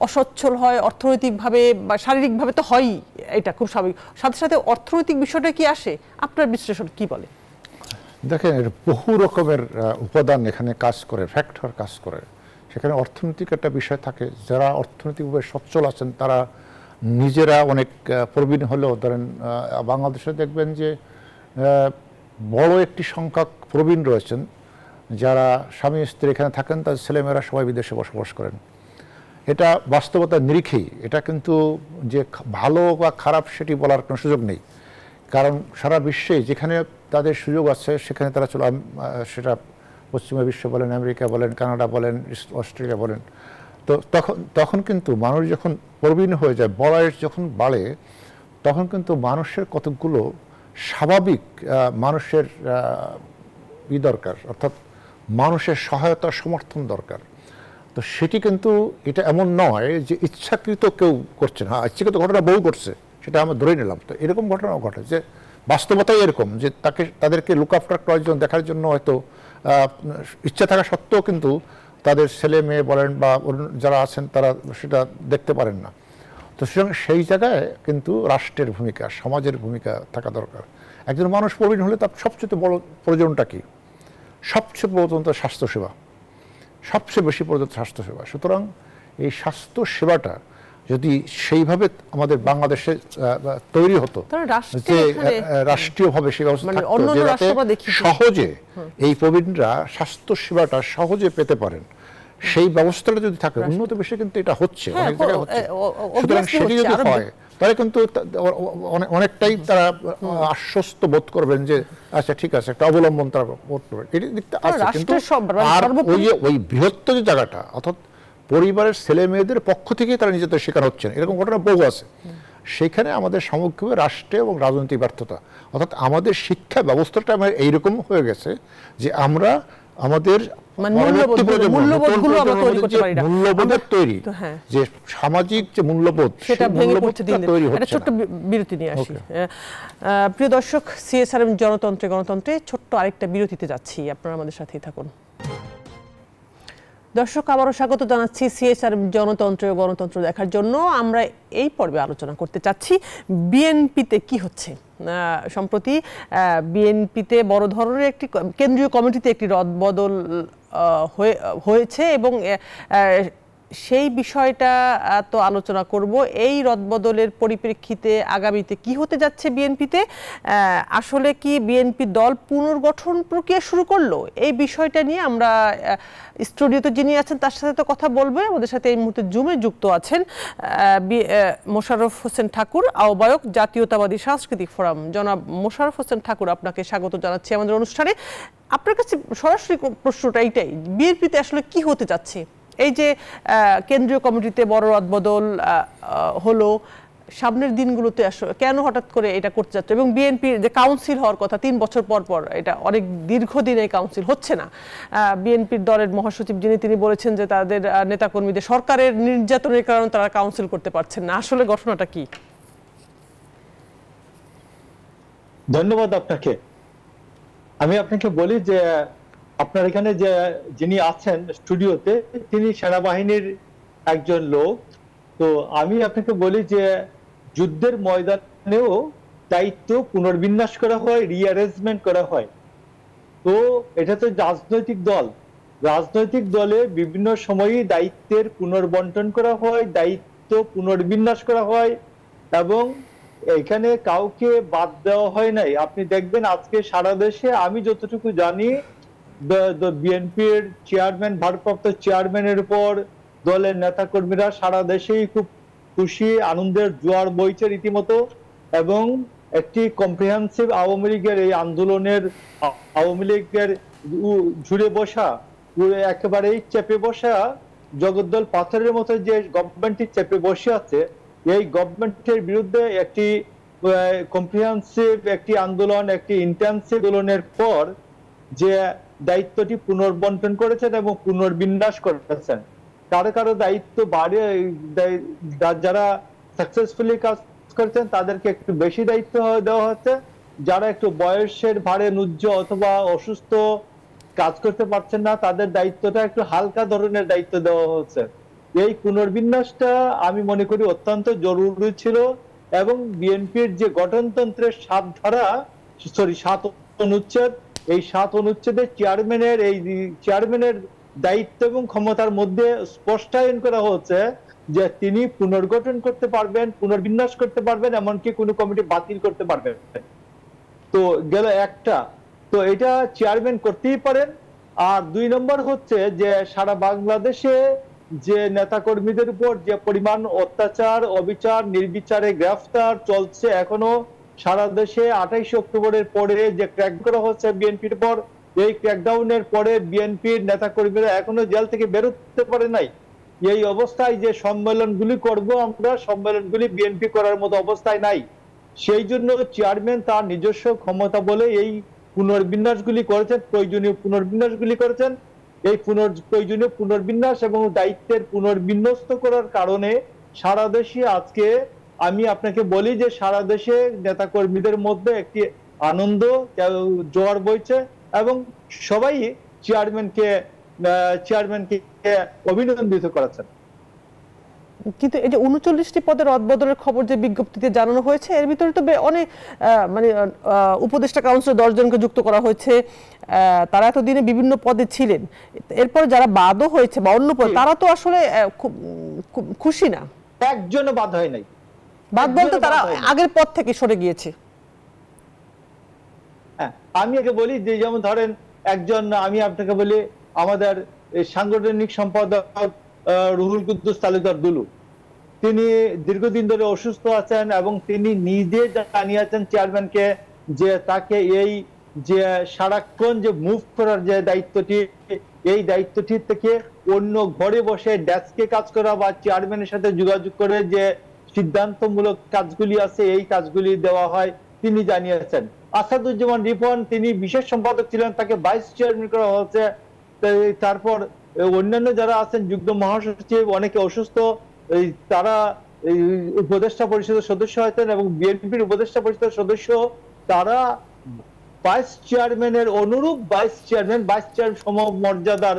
অসচ্ছল হয়, অর্থনৈতিকভাবে বা শারীরিকভাবে তো হয়ই, এটা খুব স্বাভাবিক, সাথে সাথে অর্থনৈতিক বিষয়টা কি আসে? আপনার বিশ্লেষণ কি বলে? দেখেন, বহু রকমের উপাদান এখানে কাজ করে, ফ্যাক্টর কাজ করে। সেখানে অর্থনৈতিক একটা বিষয় থাকে। যারা অর্থনৈতিকভাবে সচ্ছল আছেন তারা নিজেরা অনেক প্রবীণ হলেও, ধরেন বাংলাদেশে দেখবেন যে বড় একটি সংখ্যক প্রবীণ রয়েছেন যারা স্বামী স্ত্রী এখানে থাকেন, তাদের ছেলেমেয়েরা সবাই বিদেশে বসবাস করেন। এটা বাস্তবতার নিরিখেই, এটা কিন্তু যে ভালো বা খারাপ সেটি বলার কোনো সুযোগ নেই। কারণ সারা বিশ্বে যেখানে তাদের সুযোগ আছে সেখানে তারা সেটা পশ্চিমা বিশ্ব বলেন, আমেরিকা বলেন, কানাডা বলেন, অস্ট্রেলিয়া বলেন। তো তখন কিন্তু মানুষ যখন প্রবীণ হয়ে যায়, বয়স যখন বাড়ে, তখন কিন্তু মানুষের কতগুলো স্বাভাবিক মানুষের দরকার, অর্থাৎ মানুষের সহায়তা সমর্থন দরকার। তো সেটি কিন্তু এটা এমন নয় যে ইচ্ছাকৃত কেউ করছে না। ইচ্ছাকৃত ঘটনা বহু করছে, সেটা আমরা ধরে নিলাম। তো এরকম ঘটনাও ঘটে যে বাস্তবতাই এরকম যে তাদেরকে লুক আফটার করার জন্য, দেখার জন্য হয়তো ইচ্ছা থাকা সত্ত্বেও কিন্তু তাদের ছেলে মেয়ে বলেন বা যারা আছেন তারা সেটা দেখতে পারেন না। তো সেই জায়গায় কিন্তু রাষ্ট্রের ভূমিকা, সমাজের ভূমিকা থাকা দরকার। একজন মানুষ প্রবীণ হলে তার সবচেয়ে বড় প্রয়োজনটা কি? সবচেয়ে প্রয়োজন তো স্বাস্থ্যসেবা, সবচেয়ে বেশি প্রয়োজন স্বাস্থ্যসেবা। সুতরাং এই স্বাস্থ্যসেবাটা যদি সেইভাবে আমাদের বাংলাদেশে তৈরি হতো যে রাষ্ট্রীয়ভাবে সেই ব্যবস্থা থাকতো যে যাতে সহজে এই প্রবীণরা স্বাস্থ্যসেবাটা সহজে পেতে পারেন, সেই ব্যবস্থাটা যদি থাকে, উন্নত বিশ্বে কিন্তু এটা হচ্ছে, অনেক জায়গায় হচ্ছে। সুতরাং সেটি যদি হয় তাহলে কিন্তু অনেকটাই তারা আশ্বস্ত বোধ করবেন যে আচ্ছা ঠিক আছে, একটা অবলম্বন তারা বোধ করবেন। এটি দিকটা আছে, কিন্তু আর ওই বৃহত্তর যে জায়গাটা, অর্থাৎ পরিবারের ছেলে মেয়েদের পক্ষ থেকেই তারা নিজেদের শিকার হচ্ছেন, এরকম ঘটনা বহু আছে। সেখানে আমাদের সামগ্রিকভাবে রাষ্ট্রে এবং রাজনৈতিক ব্যর্থতা, অর্থাৎ আমাদের শিক্ষা ব্যবস্থাটা আমার এইরকম হয়ে গেছে যে আমরা আমাদের মূল্যবোধের তৈরি, যে সামাজিক যে মূল্যবোধ, সেটা ভেঙে পড়ছে দিন দিন। একটা ছোট্ট বিরতি নিয়ে আসি। প্রিয় দর্শক, সিএসআরএম জনতন্ত্রে গণতন্ত্রে ছোট্ট আরেকটা বিরতিতে যাচ্ছি, আপনারা আমাদের সাথেই থাকুন। দর্শক, আবারও স্বাগত জানাচ্ছি সিএসআরএম জনতন্ত্র ও গণতন্ত্র দেখার জন্য। আমরা এই পর্বে আলোচনা করতে চাচ্ছি বিএনপিতে কি হচ্ছে। সম্প্রতি বিএনপিতে বড় ধরনের একটি কেন্দ্রীয় কমিটিতে একটি রদবদল হয়েছে এবং সেই বিষয়টা তো আলোচনা করব। এই রদবদলের পরিপ্রেক্ষিতে আগামীতে কি হতে যাচ্ছে বিএনপিতে, আসলে কি বিএনপি দল পুনর্গঠন প্রক্রিয়া শুরু করলো, এই বিষয়টা নিয়ে আমরা স্টুডিওতে যিনি আছেন তার সাথে তো কথা বলবো। আমাদের সাথে এই মুহূর্তে জুমে যুক্ত আছেন মোশাররফ হোসেন ঠাকুর, আহ্বায়ক জাতীয়তাবাদী সাংস্কৃতিক ফোরাম। জনাব মোশাররফ হোসেন ঠাকুর, আপনাকে স্বাগত জানাচ্ছি আমাদের অনুষ্ঠানে। আপনার কাছে সরাসরি প্রশ্নটা এইটাই, বিএনপিতে আসলে কি হতে যাচ্ছে? এই যে কেন্দ্রীয় কমিটিতে বড় রদবদল হলো, সামনের দিনগুলোতে আসলে কেন হঠাৎ করে এটা করতে যাচ্ছে? এবং বিএনপির যে কাউন্সিল হওয়ার কথা 3 বছর পর পর, এটা অনেক দীর্ঘদিন এই কাউন্সিল হচ্ছে না। বিএনপির দলের মহাসচিব তিনি বলেছেন যে তাদের নেতাকর্মীদের সরকারের নির্যাতনের কারণে তারা কাউন্সিল করতে পারছেন না। আসলে ঘটনাটা কি? ধন্যবাদ আপনাকে। আমি আপনাকে বলি যে আপনার এখানে যে যিনি আছেন স্টুডিওতে, তিনি সেনাবাহিনীর একজন লোক। তো আমি আপনাকে বলি যে যুদ্ধের ময়দানেও দায়িত্ব পুনর্বিন্যাস করা হয়, রিঅ্যারেঞ্জমেন্ট করা হয়। তো এটা তো রাজনৈতিক দল, রাজনৈতিক দলে বিভিন্ন সময়ই দায়িত্বের পুনর্বন্টন করা হয়, দায়িত্ব পুনর্বিন্যাস করা হয় এবং এখানে কাউকে বাদ দেওয়া হয় নাই। আপনি দেখবেন আজকে সারা দেশে, আমি যতটুকু জানি, বিএনপির চেয়ারম্যান, ভারপ্রাপ্ত চেয়ারম্যানের উপর দলের নেতাকর্মীরা সারা দেশেই খুব খুশি, আনন্দের জোয়ার বইছে রীতিমতো। এবং একটি কম্প্রিহেন্সিভ আওয়ামী লীগের এই আন্দোলনের, আওয়ামী লীগের জুড়ে বসা, একেবারেই চেপে বসা জগদ্দল পাথরের মতো যে গভর্নমেন্টটি চেপে বসে আছে, এই গভর্নমেন্টের বিরুদ্ধে একটি কম্প্রিহেন্সিভ একটি আন্দোলন, একটি ইন্টেন্সিভ আন্দোলনের পর যে দায়িত্বটি পুনর্বন্টন করেছেন এবং পুনর্বিন্যাস করেছেন, কারো কারো দায়িত্ব বাড়ে, যারা সাকসেসফুলি কাজ করছেন তাদেরকে একটু বেশি দায়িত্ব দেওয়া হচ্ছে, যারা একটু বয়সের ভারে নুজ্জ অথবা অসুস্থ, কাজ করতে পারছেন না, তাদের দায়িত্বটা একটু হালকা ধরনের দায়িত্ব দেওয়া হচ্ছে। এই পুনর্বিন্যাসটা আমি মনে করি অত্যন্ত জরুরি ছিল। এবং বিএনপির যে গঠনতন্ত্রের 7 অনুচ্ছেদ, এই 7 অনুচ্ছেদের চেয়ারম্যানের দায়িত্ব এবং ক্ষমতার মধ্যে স্পষ্টায়ন করা হচ্ছে যে তিনি পুনর্গঠন করতে পারবেন, পুনর্বিন্যাস করতে পারবেন, এমনকি কোনো কমিটি বাতিল করতে পারবেন। তো গেল একটা, তো এটা চেয়ারম্যান করতেই পারেন। আর 2 নম্বর হচ্ছে যে সারা বাংলাদেশে যে নেতাকর্মীদের উপর যে পরিমাণ অত্যাচার, অবিচার, নির্বিচারে গ্রেফতার চলছে এখনো সারা দেশে, 28 অক্টোবরের পরে যে ক্র্যাক করা হচ্ছে বিএনপির পর, এই ক্র্যাকডাউনের পরে বিএনপির নেতাকর্মীরা এখনো জেল থেকে বেরোতে পারে নাই। এই অবস্থায় যে সম্মেলনগুলি করব আমরা, সম্মেলনগুলি বিএনপি করার মতো অবস্থায় নাই। সেই জন্য চেয়ারম্যান তার নিজস্ব ক্ষমতা বলে এই পুনর্বিন্যাসগুলি করেছেন, প্রয়োজনীয় পুনর্বিন্যাসগুলি করেছেন। এই প্রয়োজনীয় পুনর্বিন্যাস এবং দায়িত্বের পুনর্বিন্যস্ত করার কারণে সারা দেশে আজকে আমি আপনাকে বলি যে সারা দেশে নেতা কর্মীদের মধ্যে একটি আনন্দ জোয়ার বইছে এবং সবাই চেয়ারম্যানকে অভিনন্দিত করেছেন। কিন্তু এই যে ৩৯টি পদের রদবদলের খবর যে বিজ্ঞপ্তিতে জানানো হয়েছে, এর ভিতরে তো অনেক মানে উপদেষ্টা কাউন্সিলে 10 জনকে যুক্ত করা হয়েছে। তারা এতদিনে বিভিন্ন পদে ছিলেন, এরপর যারা বাদও হয়েছে বা অন্য পদ, তারা তো আসলে খুব খুশি না। একজনও বাদ হয় নাই। বাদ বলতে তারা আগের পদ থেকে সরে গিয়েছে। হ্যাঁ, আমি একে বলি যে যেমন ধরেন একজন, আমি আপনাকে বলি আমাদের সাংগঠনিক সম্পাদক রুহুল কুদ্দুস তালুকদার দুলু, তিনি দীর্ঘদিন ধরে অসুস্থ আছেন এবং তিনি নিজে জানিয়েছেন চেয়ারম্যানকে যে তাকে এই যে সারাক্ষণ যে মুভ করার যে দায়িত্বটি, এই দায়িত্বটি থেকে অন্য ঘরে বসে ডেস্কে কাজ করা বা চেয়ারম্যানের সাথে যোগাযোগ করে যে সিদ্ধান্তমূলক কাজগুলি আছে এই কাজগুলি দেওয়া হয়, তিনি জানিয়েছেন। আসাদুজ্জামান রিপন, তিনি বিশেষ সম্পাদক ছিলেন, তাকে ভাইস চেয়ারম্যান করা হয়েছে। তারপর অন্যান্য যারা আছেন, যুগ্ম মহাসচিব অনেকে অসুস্থ, তারা উপদেষ্টা পরিষদের সদস্য হয়েছেন এবং বিএনপির উপদেষ্টা পরিষদের সদস্য, তারা ভাইস চেয়ারম্যানের অনুরূপ ভাইস চেয়ারম্যান সমমর্যাদার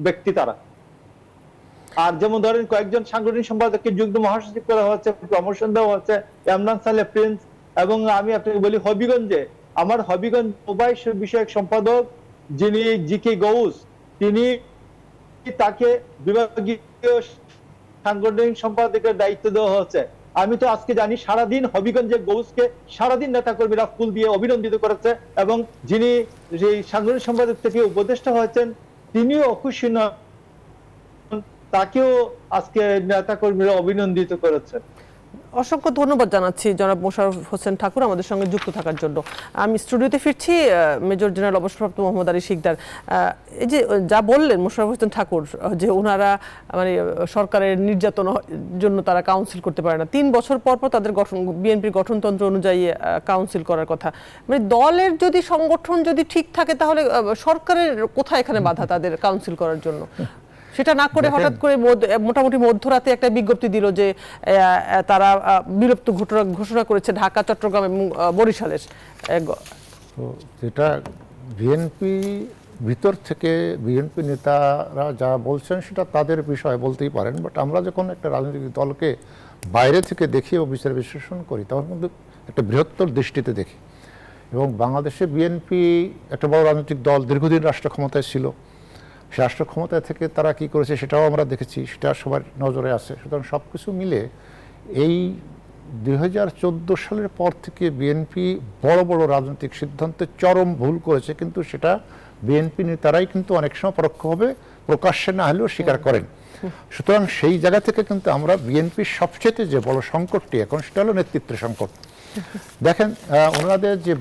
ব্যক্তি তারা। আর যেমন ধরেন কয়েকজন সাংগঠনিক সম্পাদককে যুগ্ম মহাসচিব করা হচ্ছে, প্রমোশন দেওয়া হচ্ছে, ইমরান সালে প্রিন্স। এবং আমি আপনাকে বলি হবিগঞ্জে, আমার হবিগঞ্জ মোবাইল বিষয়ক সম্পাদক যিনি জিকে গৌস, তিনি, তাকে বিভাগীয় সাংগঠনিক সম্পাদকের দায়িত্ব দেওয়া হচ্ছে। আমি তো আজকে জানি সারাদিন হবিগঞ্জের গৌসকে সারাদিন নেতা কর্মীরা ফুল দিয়ে অভিনন্দিত করেছে এবং যিনি সাংগঠনিক সম্পাদক থেকে উপদেষ্টা হয়েছেন তিনিও অখুশি নন, তাকেও আজকে নেতা কর্মীরা অভিনন্দিত করেছেন। অসংখ্য ধন্যবাদ জানাচ্ছি জনাব মোশাররফ হোসেন ঠাকুর আমাদের সঙ্গে যুক্ত থাকার জন্য। আমি স্টুডিওতে ফিরছি মেজর জেনারেল অবসরপ্রাপ্ত মোহাম্মদ আলী শিকদার। এই যে যা বললেন মোশাররফ হোসেন ঠাকুর, যে ওনারা মানে সরকারের নির্যাতনের জন্য তারা কাউন্সিল করতে পারে না, 3 বছর পর পর তাদের বিএনপির গঠনতন্ত্র অনুযায়ী কাউন্সিল করার কথা, মানে দলের যদি সংগঠন যদি ঠিক থাকে তাহলে সরকারের কোথায় এখানে বাধা তাদের কাউন্সিল করার জন্য? সেটা না করে হঠাৎ করে মোটামুটি মধ্যরাতে একটা বিজ্ঞপ্তি দিল যে তারা বিলুপ্ত ঘোষণা করেছে ঢাকা, চট্টগ্রাম এবং বরিশালের। যেটা বিএনপি ভিতর থেকে বিএনপি নেতারা যা বলছেন সেটা তাদের বিষয় বলতেই পারেন, বাট আমরা যখন একটা রাজনৈতিক দলকে বাইরে থেকে দেখি ও বিচার বিশ্লেষণ করি তখন কিন্তু একটা বৃহত্তর দৃষ্টিতে দেখি। এবং বাংলাদেশে বিএনপি একটা বড় রাজনৈতিক দল, দীর্ঘদিন রাষ্ট্র ক্ষমতায় ছিল, সে রাষ্ট্র ক্ষমতায় থেকে তারা কি করেছে সেটাও আমরা দেখেছি, সেটা সবার নজরে আছে। সুতরাং সব কিছু মিলে এই 2014 সালের পর থেকে বিএনপি বড় বড় রাজনৈতিক সিদ্ধান্তে চরম ভুল করেছে, কিন্তু সেটা বিএনপি নেতারাই কিন্তু অনেক সময় পরোক্ষভাবে প্রকাশ্যে না হলেও স্বীকার করেন। সুতরাং সেই জায়গা থেকে কিন্তু আমরা বিএনপির সবচেয়ে যে বড় সংকটটি এখন সেটা হলো নেতৃত্বের সংকট। দেখেন ওনাদের যে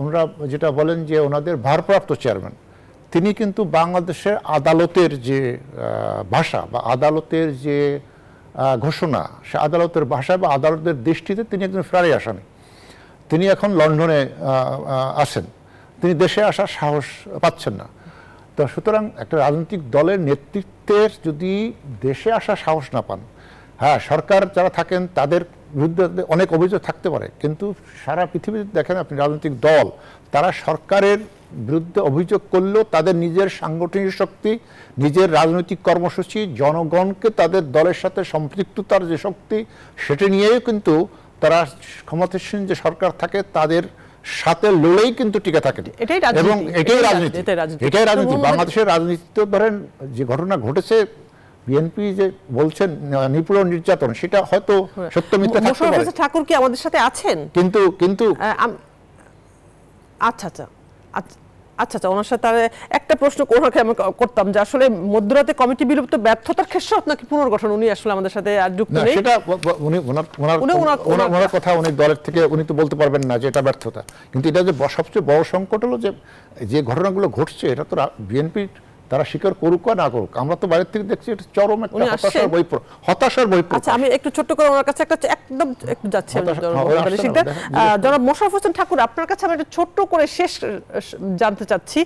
ওনারা যেটা বলেন যে ওনাদের ভারপ্রাপ্ত চেয়ারম্যান, তিনি কিন্তু বাংলাদেশের আদালতের যে ভাষা বা আদালতের যে ঘোষণা, সে আদালতের ভাষা বা আদালতের দৃষ্টিতে তিনি একজন ফেরারি আসামি। তিনি এখন লন্ডনে আছেন, তিনি দেশে আসার সাহস পাচ্ছেন না। তো সুতরাং একটা রাজনৈতিক দলের নেতৃত্বের যদি দেশে আসার সাহস না পান, হ্যাঁ সরকার যারা থাকেন তাদের বিরুদ্ধে অনেক অভিযোগ থাকতে পারে, কিন্তু সারা পৃথিবীতে দেখেন আপনি রাজনৈতিক দল তারা সরকারের বিরুদ্ধে অভিযোগ করলেও তাদের নিজের সাংগঠনিক শক্তি, নিজের রাজনৈতিক কর্মসূচি, জনগণকে তাদের দলের সাথে সম্পৃক্ততার যে শক্তি, সেটা নিয়েই কিন্তু তারা ক্ষমতাসীন যে সরকার থাকে তাদের সাথে লড়াই কিন্তু টিকে থাকে। এবং এটাই রাজনীতি, এটাই রাজনীতি। বাংলাদেশের রাজনীতিতে ধরেন যে ঘটনা ঘটেছে, বিএনপি যে বলছেন নিপীড়ন নির্যাতন, সেটা হয়তো সত্য মিথ্যা থাকতে পারে। ঠাকুর কি আমাদের সাথে আছেন? কিন্তু আচ্ছা, ওনার সাথে একটা প্রশ্ন ওনাকে আমি করতাম যে আসলে মধ্যরাতে কমিটি বিলুপ্ত ব্যর্থতার খেসারত নাকি পুনর্গঠন? উনি আসলে আমাদের সাথে আর যুক্ত নেই। সেটা উনি ওনার কথা উনি দলের থেকে উনি তো বলতে পারবেন না যে এটা ব্যর্থতা, কিন্তু এটা যে সবচেয়ে বড় সংকট হলো যে ঘটনাগুলো ঘটছে এটা তো বিএনপির তারা স্বীকার করুক বা না করুক, আমরা তো বাইরে থেকে দেখছি এটা চরম একটা হতাশার বহিঃপ্রকাশ। আচ্ছা, আমি একটু ছোট্ট করে ওনার কাছে একটা একদম একটু যাচ্ছি জনাব মোশাররফ হোসেন ঠাকুর, আপনার কাছে আমি একটা ছোট্ট করে শেষ জানতে চাচ্ছি,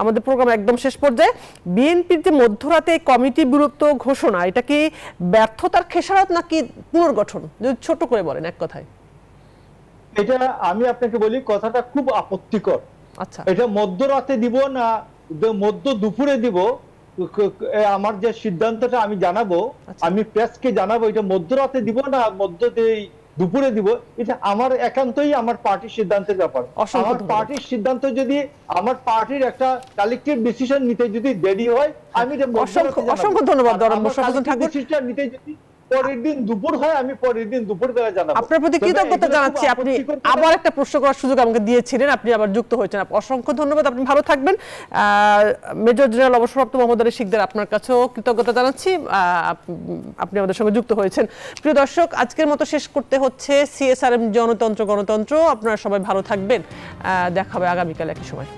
আমাদের প্রোগ্রাম একদম শেষ পর্যায়ে। বিএনপির যে মধ্যরাতে কমিটি বিলুপ্ত ঘোষণা, এটা কি ব্যর্থতার খেসারত নাকি পুনর্গঠন, যদি ছোট করে বলেন এক কথায়? এটা আমি আপনাকে বলি, কথাটা খুব আপত্তিকর। আচ্ছা, এটা মধ্যরাতে দিব না মধ্য দুপুরে দিব, আমার যে সিদ্ধান্তটা আমি জানাবো, আমি প্রেসকে জানাবো, এটা মধ্যরাতে দিব না মধ্য দুপুরে দিব, এটা আমার একান্তই আমার পার্টির সিদ্ধান্তের ব্যাপার। আমার পার্টির সিদ্ধান্ত যদি আমার পার্টির একটা কালেক্টিভ ডিসিশন নিতে যদি দেরি হয়, আমি অসংখ্য ধন্যবাদ মোশাররফ হোসেন ঠাকুর। ডিসিশন নিতে যদি পরের দিন দুপুর হয়, আমি পরের দিন দুপুর বেলা জানাবো। আপনার প্রতি কৃতজ্ঞতা জানাচ্ছি, আপনি আবার একটা প্রশ্ন করার সুযোগ আমাকে দিয়েছিলেন, আপনি আবার যুক্ত হয়েছেন, অসংখ্য ধন্যবাদ। আপনি ভালো থাকবেন। মেজর জেনারেল অবসরপ্রাপ্ত মোহাম্মদ আলী শিকদার, আপনার কাছেও কৃতজ্ঞতা জানাচ্ছি, আপনি আমাদের সঙ্গে যুক্ত হয়েছেন। প্রিয় দর্শক, আজকের মতো শেষ করতে হচ্ছে CSRM জনতন্ত্র গণতন্ত্র। আপনারা সবাই ভালো থাকবেন, দেখা হবে আগামীকাল একই সময়।